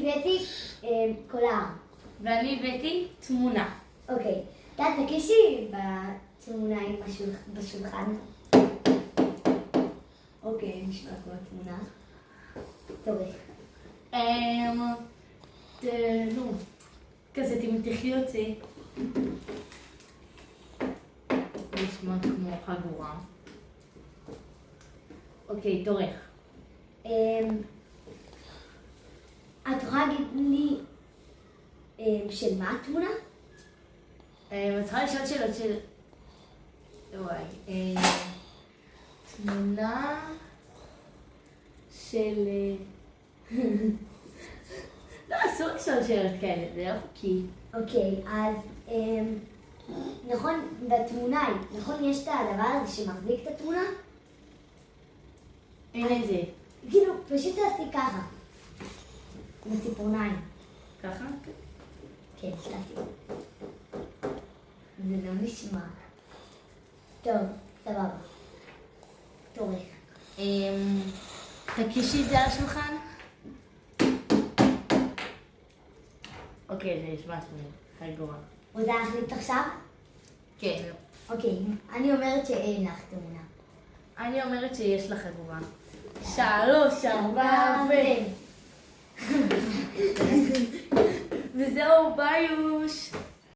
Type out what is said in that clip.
הבאתי קולר. ואני הבאתי תמונה. אוקיי. תקישי בתמונה עם בשולחן. אוקיי, נשמע כמו התמונה. תורך. נו, כזה תמתחי אותי. נשמע כמו חגורה. אוקיי, תורך. את יכולה להגיד לי של מה התמונה? את יכולה לשאול שאלות של... וואי. תמונה של... לא, אסור לשאול שאלות כאלה, זה לא חוקי. אוקיי, אז נכון, בתמונה, נכון יש את הדבר הזה שמחזיק את התמונה? אין את זה. כאילו, פשוט תעשי ככה. עם הציפורניים. ככה? כן, תעשי. זה לא נשמע. טוב, סבבה. תורך. תקישי את זה על השולחן. אוקיי, זה נשמע כמו חגורה. רוצה להחליט עכשיו? כן. אוקיי, אני אומרת שאין לך תמונה. אני אומרת שיש לך חגורה. 3, 4 וזהו, ביוש.